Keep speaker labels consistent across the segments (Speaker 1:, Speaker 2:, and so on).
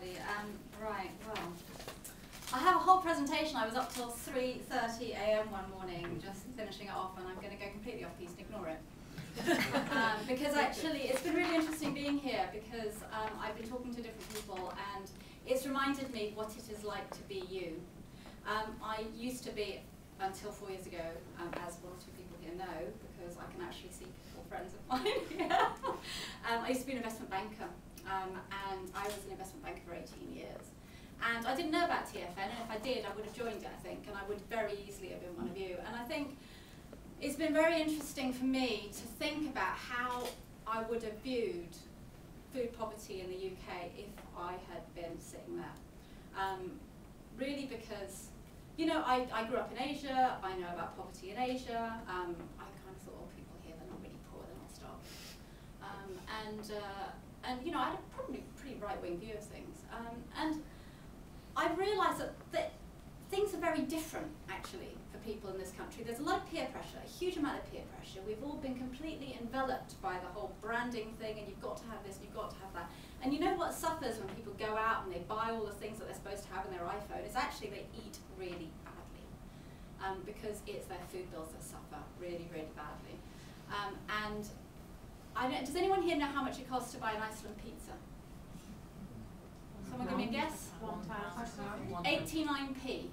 Speaker 1: everybody. Right, well, I have a whole presentation. I was up till 3:30 a.m. one morning, just finishing it off, and I'm going to go completely off piece and ignore it. Because actually, it's been really interesting being here, because I've been talking to different people, and it's reminded me what it is like to be you. I used to be, until 4 years ago, as one or two people here know, because I can actually see people, friends of mine here. I used to be an investment banker, and I was an investment banker for 18 years. And I didn't know about TFN, and if I did, I would have joined it, I think, and I would very easily have been one of you. And I think it's been very interesting for me to think about how I would have viewed food poverty in the UK if I had been sitting there. Really because, you know, I grew up in Asia, I know about poverty in Asia. I kind of thought, oh, people here, they're not really poor, they're not starving. And you know, I had a probably pretty right-wing view of things. And I realised that things are very different, actually, for people in this country. There's a lot of peer pressure, a huge amount of peer pressure. We've all been completely enveloped by the whole branding thing, and you've got to have this, you've got to have that. And you know what suffers when people go out and they buy all the things that they're supposed to have in their iPhone is actually they eat really badly. Because it's their food bills that suffer really, really badly. And I don't, does anyone here know how much it costs to buy an Iceland pizza? Someone give me a guess? £1. 89p.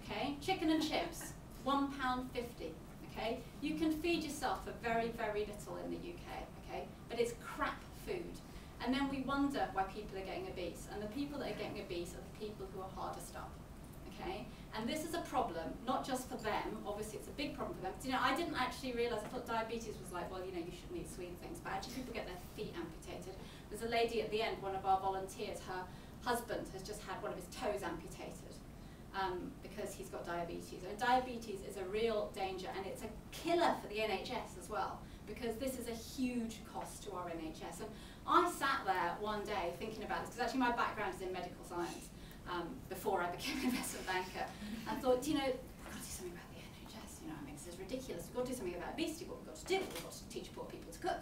Speaker 1: Okay. Chicken and chips, £1.50. Okay. You can feed yourself for very, very little in the UK. Okay. But it's crap food. And then we wonder why people are getting obese. And the people that are getting obese are the people who are hardest up. Okay. And this is a problem, not just for them. Obviously, it's a big problem for them. You know, I didn't actually realise. I thought diabetes was like, well, you know, you shouldn't eat sweet things. But actually, people get their feet amputated. There's a lady at the end, one of our volunteers. Her husband has just had one of his toes amputated because he's got diabetes. And diabetes is a real danger, and it's a killer for the NHS as well, because this is a huge cost to our NHS. And I sat there one day thinking about this, because actually my background is in medical science before I became an investment banker. I thought, you know, we've got to do something about the NHS. You know, I mean, this is ridiculous. We've got to do something about obesity. What we've got to do, we've got to teach poor people to cook.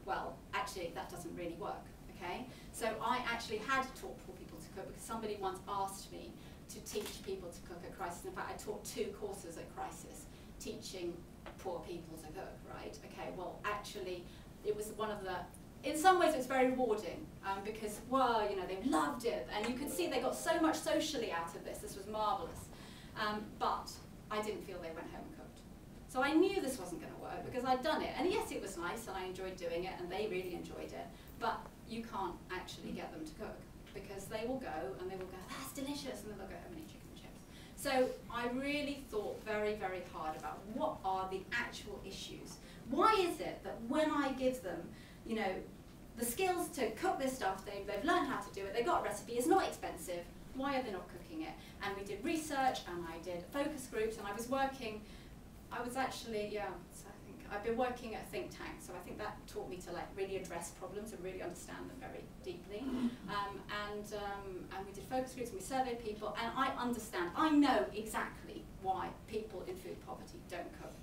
Speaker 1: Well, actually, that doesn't really work. Okay? So I actually had taught poor people to cook because somebody once asked me to teach people to cook at Crisis. In fact, I taught 2 courses at Crisis, teaching poor people to cook, right? Okay, well, actually, it was one of the, in some ways it was very rewarding because, well, you know, they loved it, and you could see they got so much socially out of this. This was marvellous. But I didn't feel they went home and cooked. So I knew this wasn't going to work because I'd done it. And yes, it was nice, and I enjoyed doing it, and they really enjoyed it. But you can't actually get them to cook because they will go and they will go, that's delicious, and then they'll go home and eat chicken and chips. So I really thought very, very hard about what are the actual issues. Why is it that when I give them, you know, the skills to cook this stuff, they've learned how to do it, they've got a recipe, it's not expensive, why are they not cooking it? And we did research, and I did focus groups, and I was actually, yeah, so I think I've been working at a think tank, so I think that taught me to like really address problems and really understand them very deeply. And we did focus groups, and we surveyed people, and I know exactly why people in food poverty don't cook,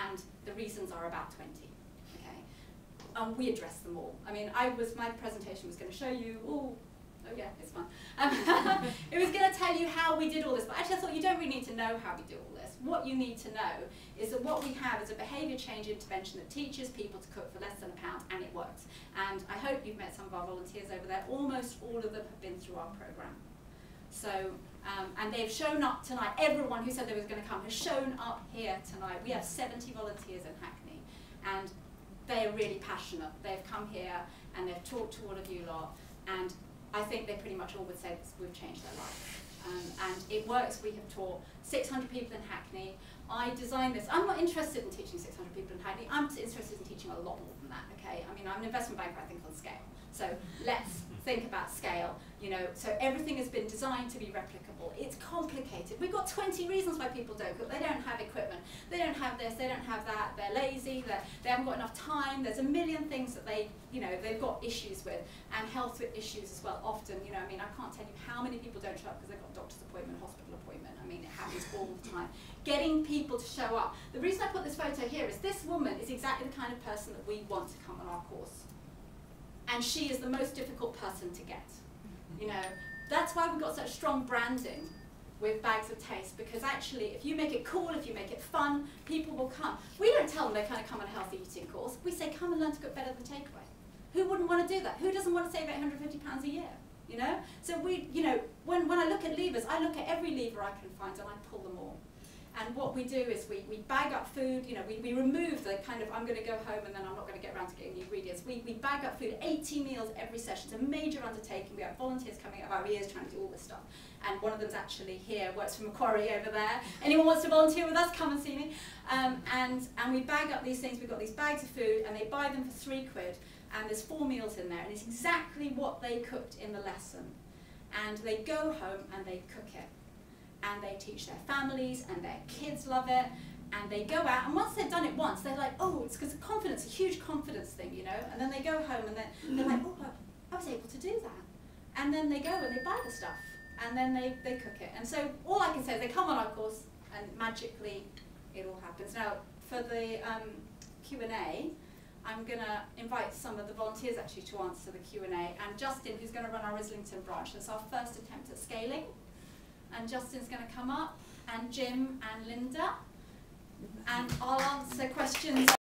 Speaker 1: and the reasons are about 20. We addressed them all. I mean, my presentation was going to show you, oh yeah, it's fun. It was going to tell you how we did all this, but actually I thought you don't really need to know how we do all this. What you need to know is that what we have is a behaviour change intervention that teaches people to cook for less than £1, and it works. And I hope you've met some of our volunteers over there. Almost all of them have been through our programme. So, and they've shown up tonight. Everyone who said they was going to come has shown up here tonight. We have 70 volunteers in Hackney, and they're really passionate. They've come here and they've talked to all of you lot, and I think they pretty much all would say we've changed their life. And it works. We have taught 600 people in Hackney. I designed this. I'm not interested in teaching 600 people in Hackney. I'm interested in teaching a lot more than that, okay? I mean, I'm an investment banker, I think, on scale. So let's think about scale, you know. So everything has been designed to be replicable. It's complicated. We've got 20 reasons why people don't cook. They don't have equipment. They don't have this. They don't have that. They're lazy. They haven't got enough time. There's a million things that they've got issues with, and health issues as well. Often, you know, I mean, I can't tell you how many people don't show up because they've got a doctor's appointment, hospital appointment. I mean, it happens all the time. Getting people to show up. The reason I put this photo here is this woman is exactly the kind of person that we want to come on our course. And she is the most difficult person to get. You know, That's why we've got such strong branding with Bags of Taste, because actually if you make it cool, if you make it fun, people will come. We don't tell them they kind of come on a healthy eating course. We say come and learn to cook better than takeaway. Who wouldn't want to do that? Who doesn't want to save £850 a year? You know? So we, you know, when I look at levers, I look at every lever I can find and I pull them all. And what we do is we bag up food, you know, we remove the kind of, I'm going to go home and then I'm not going to get around to getting the ingredients. We bag up food, 80 meals every session. It's a major undertaking. We have volunteers coming out of our ears trying to do all this stuff. And one of them's actually here, works for Macquarie over there. Anyone wants to volunteer with us, come and see me. And we bag up these things. We've got these bags of food and they buy them for £3. And there's 4 meals in there. And it's exactly what they cooked in the lesson. And they go home and they cook it. And they teach their families, and their kids love it, and they go out, and once they've done it once, they're like, oh, it's because confidence, a huge confidence thing, you know, and then they go home, and they're like, oh, I was able to do that. And then they go and they buy the stuff, and then they cook it. And so all I can say is they come on our course, and magically it all happens. Now, for the Q&A, I'm going to invite some of the volunteers actually to answer the Q&A, and Justin, who's going to run our Islington branch. That's our first attempt at scaling. And Justin's going to come up, and Jim and Linda, and I'll answer questions.